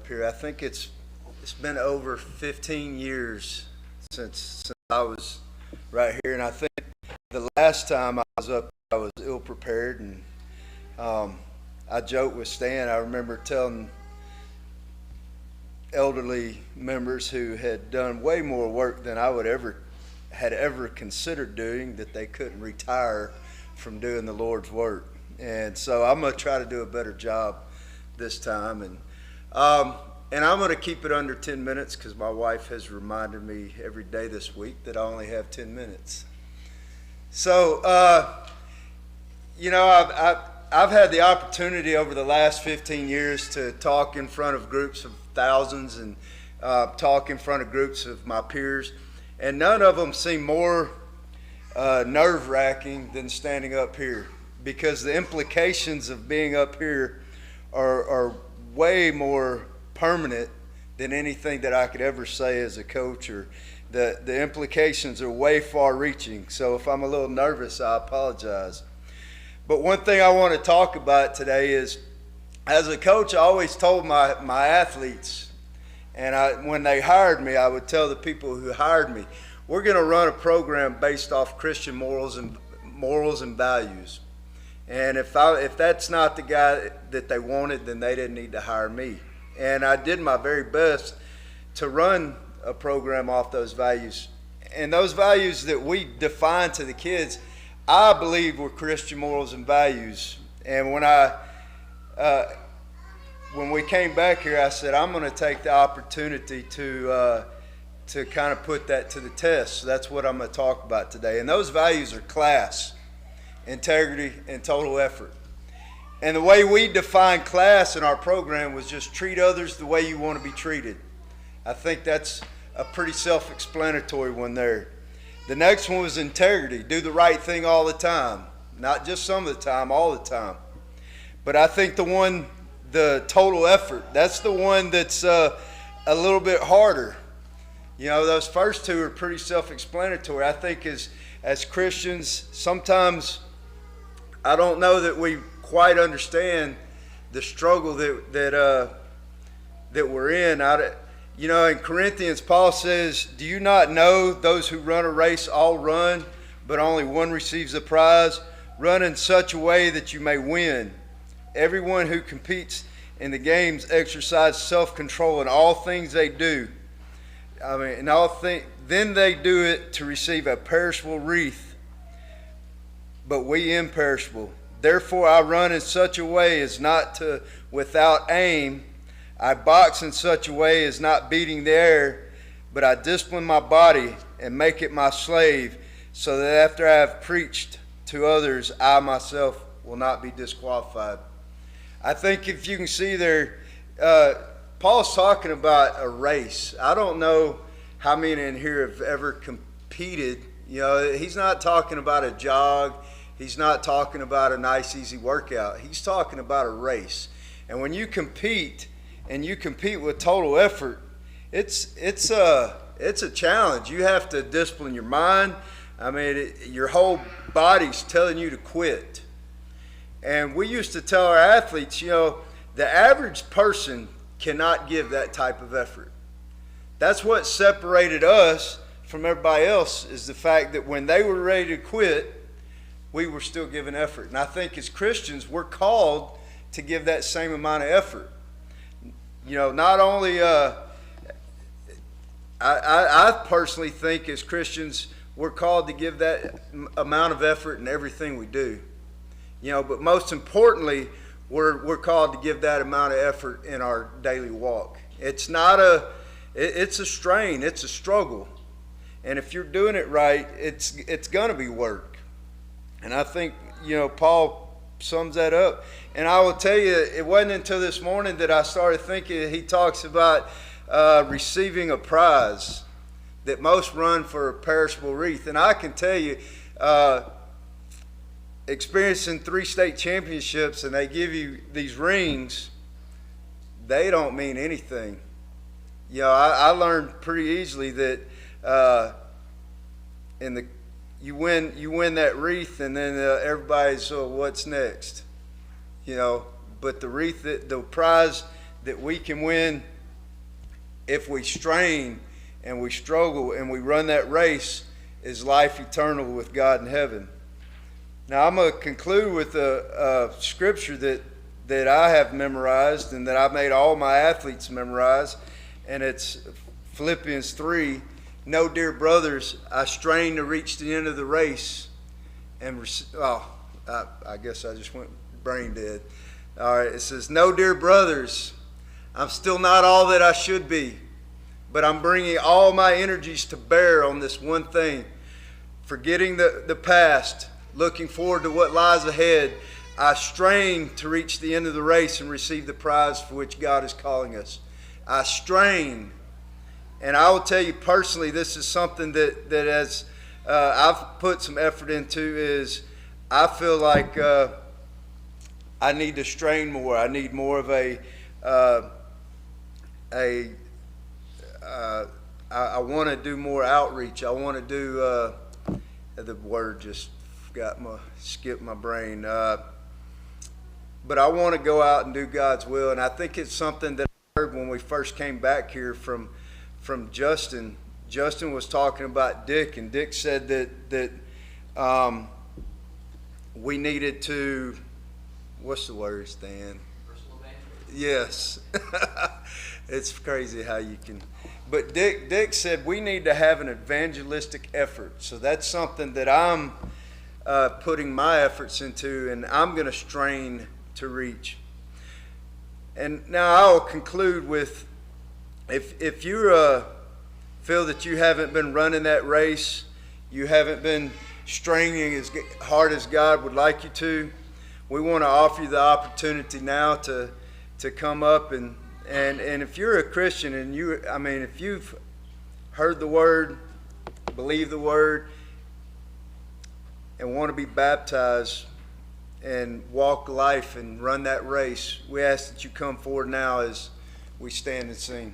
up here. I think it's been over 15 years since I was right here, and I think the last time I was up, I was ill prepared, and I joked with Stan. I remember telling elderly members who had done way more work than I would ever considered doing that they couldn't retire from doing the Lord's work. And so I'm going to try to do a better job this time. And I'm going to keep it under 10 minutes because my wife has reminded me every day this week that I only have 10 minutes. So, I've had the opportunity over the last 15 years to talk in front of groups of thousands and talk in front of groups of my peers. And none of them seem more nerve-wracking than standing up here, because the implications of being up here are way more permanent than anything that I could ever say as a coach, or the implications are way far-reaching. So if I'm a little nervous, I apologize. But one thing I want to talk about today is, as a coach, I always told my athletes, and when they hired me, I would tell the people who hired me, we're going to run a program based off Christian morals and values. And if that's not the guy that they wanted, then they didn't need to hire me. And I did my very best to run a program off those values. And those values that we define to the kids, I believe, were Christian morals and values. And when we came back here, I said, I'm going to take the opportunity to kind of put that to the test. So that's what I'm going to talk about today. And those values are class, integrity, and total effort. And the way we define class in our program was just treat others the way you want to be treated. I think that's a pretty self-explanatory one there. The next one was integrity. Do the right thing all the time. Not just some of the time, all the time. But I think the total effort, that's the one that's a little bit harder. You know, those first two are pretty self-explanatory. I think as Christians, sometimes I don't know that we quite understand the struggle that we're in. In Corinthians, Paul says, do you not know those who run a race all run, but only one receives the prize? Run in such a way that you may win. Everyone who competes in the games exercise self-control in all things they do. Then they do it to receive a perishable wreath, but we imperishable. Therefore I run in such a way as not to without aim. I box in such a way as not beating the air, but I discipline my body and make it my slave, so that after I have preached to others, I myself will not be disqualified. I think if you can see there, Paul's talking about a race. I don't know how many in here have ever competed. You know, he's not talking about a jog. He's not talking about a nice, easy workout. He's talking about a race. And when you compete, and you compete with total effort, it's a challenge. You have to discipline your mind. Your whole body's telling you to quit. And we used to tell our athletes, the average person cannot give that type of effort. That's what separated us from everybody else, is the fact that when they were ready to quit, we were still giving effort. And I think as Christians, we're called to give that same amount of effort. Not only, I personally think as Christians, we're called to give that amount of effort in everything we do. But most importantly, we're called to give that amount of effort in our daily walk. It's a strain, it's a struggle. And if you're doing it right, it's going to be work. And I think, Paul sums that up. And I will tell you, it wasn't until this morning that I started thinking, he talks about receiving a prize, that most run for a perishable wreath. And I can tell you, experiencing 3 state championships, and they give you these rings, they don't mean anything. I learned pretty easily that you win that wreath, and then everybody's, what's next? But the prize that we can win if we strain and we struggle and we run that race, is life eternal with God in heaven. Now I'm going to conclude with a scripture that I have memorized and that I've made all my athletes memorize, and it's Philippians 3. No, dear brothers, I strain to reach the end of the race and I guess I just went brain dead. All right, it says, no, dear brothers, I'm still not all that I should be, but I'm bringing all my energies to bear on this one thing. Forgetting the past, looking forward to what lies ahead, I strain to reach the end of the race and receive the prize for which God is calling us. I strain. And I will tell you personally, this is something that as I've put some effort into, is I feel like I need to strain more. I need more of I want to do more outreach. I want to do the word just skipped my brain. But I want to go out and do God's will, and I think it's something that I heard when we first came back here from Justin. Justin was talking about Dick, and Dick said that we needed to, what's the word, Stan? Personal evangelism. Yes. It's crazy how you can. But Dick said we need to have an evangelistic effort. So that's something that I'm putting my efforts into, and I'm going to strain to reach. And now I'll conclude with, if you feel that you haven't been running that race, you haven't been straining as hard as God would like you to, we want to offer you the opportunity now to come up and if you're a Christian and if you've heard the word, believe the word, and want to be baptized and walk life and run that race, we ask that you come forward now as we stand and sing.